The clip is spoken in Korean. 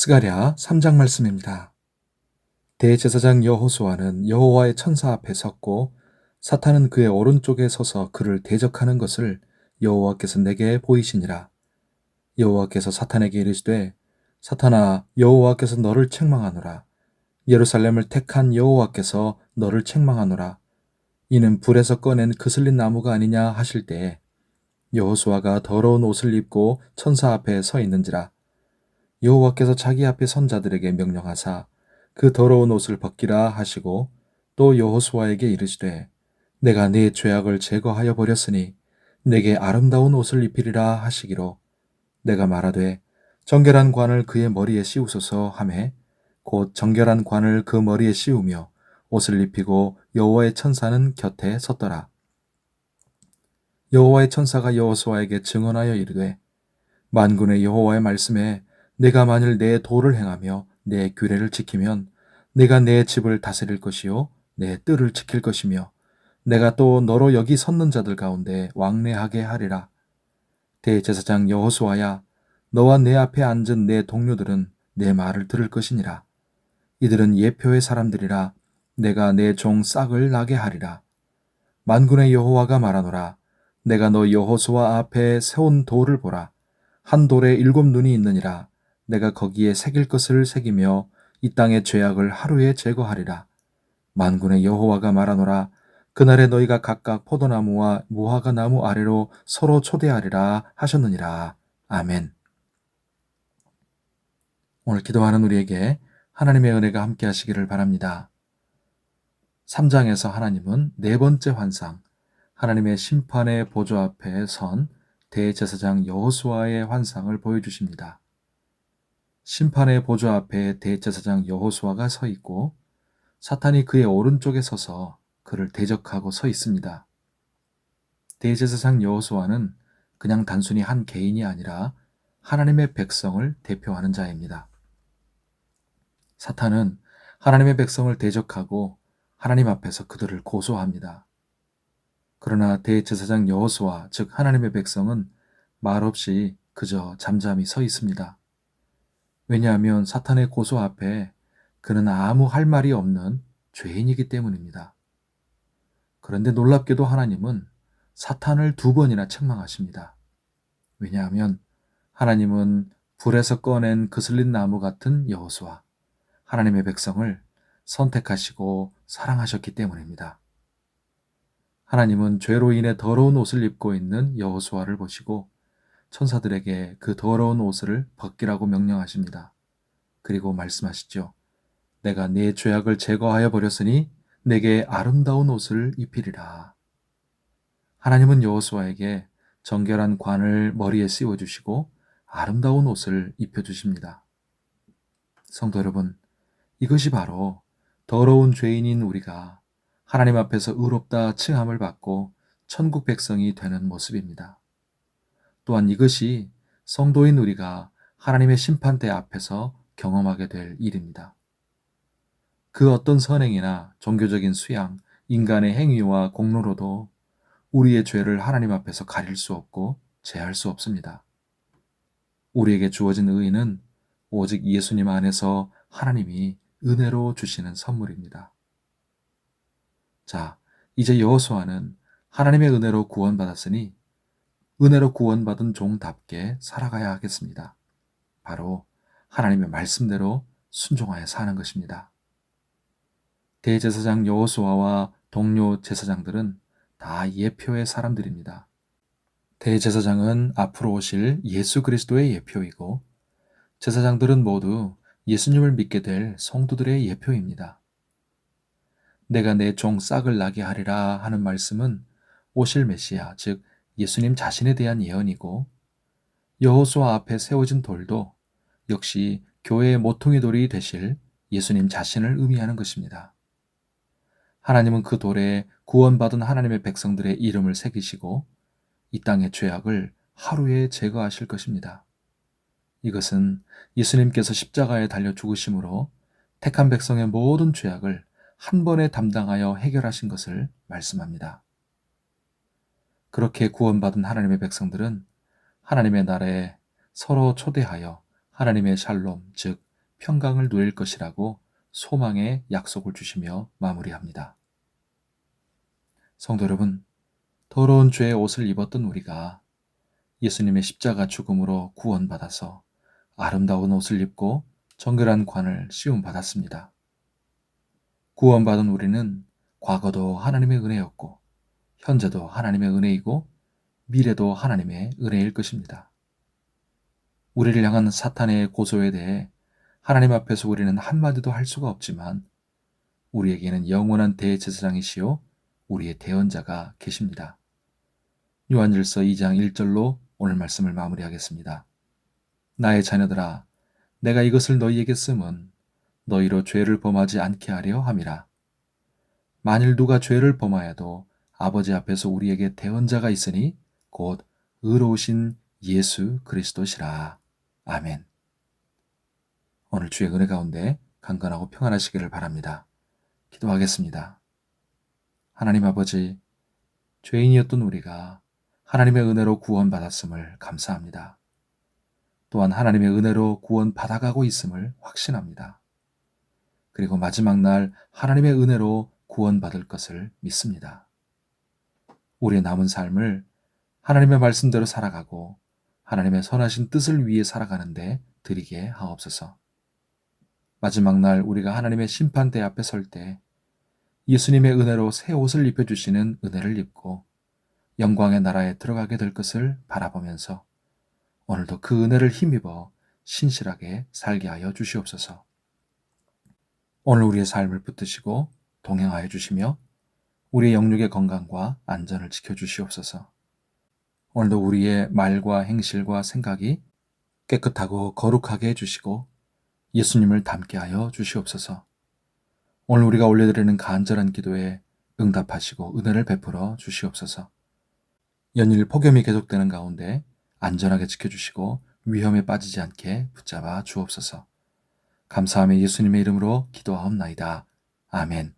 스가랴 3장 말씀입니다. 대제사장 여호수아는 여호와의 천사 앞에 섰고 사탄은 그의 오른쪽에 서서 그를 대적하는 것을 여호와께서 내게 보이시니라. 여호와께서 사탄에게 이르시되 사탄아, 여호와께서 너를 책망하노라. 예루살렘을 택한 여호와께서 너를 책망하노라. 이는 불에서 꺼낸 그슬린 나무가 아니냐 하실 때에 여호수아가 더러운 옷을 입고 천사 앞에 서 있는지라. 여호와께서 자기 앞에 선 자들에게 명령하사 그 더러운 옷을 벗기라 하시고 또 여호수아에게 이르시되 내가 네 죄악을 제거하여 버렸으니 내게 아름다운 옷을 입히리라 하시기로 내가 말하되 정결한 관을 그의 머리에 씌우소서 하매 곧 정결한 관을 그 머리에 씌우며 옷을 입히고 여호와의 천사는 곁에 섰더라. 여호와의 천사가 여호수아에게 증언하여 이르되 만군의 여호와의 말씀에 내가 만일 내 도를 행하며 내 규례를 지키면 내가 내 집을 다스릴 것이요 내 뜰을 지킬 것이며 내가 또 너로 여기 섰는 자들 가운데 왕래하게 하리라. 대제사장 여호수아야, 너와 내 앞에 앉은 내 동료들은 내 말을 들을 것이니라. 이들은 예표의 사람들이라. 내가 내 종 싹을 나게 하리라. 만군의 여호와가 말하노라. 내가 너 여호수아 앞에 세운 돌을 보라. 한 돌에 7눈이 있느니라. 내가 거기에 새길 것을 새기며 이 땅의 죄악을 하루에 제거하리라. 만군의 여호와가 말하노라. 그날에 너희가 각각 포도나무와 무화과 나무 아래로 서로 초대하리라 하셨느니라. 아멘. 오늘 기도하는 우리에게 하나님의 은혜가 함께 하시기를 바랍니다. 3장에서 하나님은 네 번째 환상, 하나님의 심판의 보좌 앞에 선 대제사장 여호수아의 환상을 보여주십니다. 심판의 보좌 앞에 대제사장 여호수아가 서 있고 사탄이 그의 오른쪽에 서서 그를 대적하고 서 있습니다. 대제사장 여호수아는 그냥 단순히 한 개인이 아니라 하나님의 백성을 대표하는 자입니다. 사탄은 하나님의 백성을 대적하고 하나님 앞에서 그들을 고소합니다. 그러나 대제사장 여호수아, 즉 하나님의 백성은 말없이 그저 잠잠히 서 있습니다. 왜냐하면 사탄의 고소 앞에 그는 아무 할 말이 없는 죄인이기 때문입니다. 그런데 놀랍게도 하나님은 사탄을 2번이나 책망하십니다. 왜냐하면 하나님은 불에서 꺼낸 그슬린 나무 같은 여호수아, 하나님의 백성을 선택하시고 사랑하셨기 때문입니다. 하나님은 죄로 인해 더러운 옷을 입고 있는 여호수아를 보시고 천사들에게 그 더러운 옷을 벗기라고 명령하십니다. 그리고 말씀하시죠. 내가 네 죄악을 제거하여 버렸으니 내게 아름다운 옷을 입히리라. 하나님은 여호수아에게 정결한 관을 머리에 씌워주시고 아름다운 옷을 입혀주십니다. 성도 여러분, 이것이 바로 더러운 죄인인 우리가 하나님 앞에서 의롭다 칭함을 받고 천국 백성이 되는 모습입니다. 또한 이것이 성도인 우리가 하나님의 심판대 앞에서 경험하게 될 일입니다. 그 어떤 선행이나 종교적인 수양, 인간의 행위와 공로로도 우리의 죄를 하나님 앞에서 가릴 수 없고 제할 수 없습니다. 우리에게 주어진 의의는 오직 예수님 안에서 하나님이 은혜로 주시는 선물입니다. 자, 이제 여호수아는 하나님의 은혜로 구원받았으니 은혜로 구원받은 종답게 살아가야 하겠습니다. 바로 하나님의 말씀대로 순종하여 사는 것입니다. 대제사장 여호수아와 동료 제사장들은 다 예표의 사람들입니다. 대제사장은 앞으로 오실 예수 그리스도의 예표이고 제사장들은 모두 예수님을 믿게 될 성도들의 예표입니다. 내가 내 종 싹을 나게 하리라 하는 말씀은 오실 메시아, 즉 예수님 자신에 대한 예언이고 여호수아 앞에 세워진 돌도 역시 교회의 모퉁이 돌이 되실 예수님 자신을 의미하는 것입니다. 하나님은 그 돌에 구원받은 하나님의 백성들의 이름을 새기시고 이 땅의 죄악을 하루에 제거하실 것입니다. 이것은 예수님께서 십자가에 달려 죽으심으로 택한 백성의 모든 죄악을 한 번에 담당하여 해결하신 것을 말씀합니다. 그렇게 구원받은 하나님의 백성들은 하나님의 나라에 서로 초대하여 하나님의 샬롬, 즉 평강을 누릴 것이라고 소망의 약속을 주시며 마무리합니다. 성도 여러분, 더러운 죄의 옷을 입었던 우리가 예수님의 십자가 죽음으로 구원받아서 아름다운 옷을 입고 정결한 관을 씌움받았습니다. 구원받은 우리는 과거도 하나님의 은혜였고 현재도 하나님의 은혜이고 미래도 하나님의 은혜일 것입니다. 우리를 향한 사탄의 고소에 대해 하나님 앞에서 우리는 한마디도 할 수가 없지만 우리에게는 영원한 대제사장이시요 우리의 대언자가 계십니다. 요한일서 2장 1절로 오늘 말씀을 마무리하겠습니다. 나의 자녀들아, 내가 이것을 너희에게 쓰면 너희로 죄를 범하지 않게 하려 함이라. 만일 누가 죄를 범하여도 아버지 앞에서 우리에게 대언자가 있으니 곧 의로우신 예수 그리스도시라. 아멘. 오늘 주의 은혜 가운데 강건하고 평안하시기를 바랍니다. 기도하겠습니다. 하나님 아버지, 죄인이었던 우리가 하나님의 은혜로 구원받았음을 감사합니다. 또한 하나님의 은혜로 구원받아가고 있음을 확신합니다. 그리고 마지막 날 하나님의 은혜로 구원받을 것을 믿습니다. 우리의 남은 삶을 하나님의 말씀대로 살아가고 하나님의 선하신 뜻을 위해 살아가는데 드리게 하옵소서. 마지막 날 우리가 하나님의 심판대 앞에 설 때 예수님의 은혜로 새 옷을 입혀주시는 은혜를 입고 영광의 나라에 들어가게 될 것을 바라보면서 오늘도 그 은혜를 힘입어 신실하게 살게 하여 주시옵소서. 오늘 우리의 삶을 붙드시고 동행하여 주시며 우리의 영육의 건강과 안전을 지켜주시옵소서. 오늘도 우리의 말과 행실과 생각이 깨끗하고 거룩하게 해주시고 예수님을 닮게 하여 주시옵소서. 오늘 우리가 올려드리는 간절한 기도에 응답하시고 은혜를 베풀어 주시옵소서. 연일 폭염이 계속되는 가운데 안전하게 지켜주시고 위험에 빠지지 않게 붙잡아 주옵소서. 감사하며 예수님의 이름으로 기도하옵나이다. 아멘.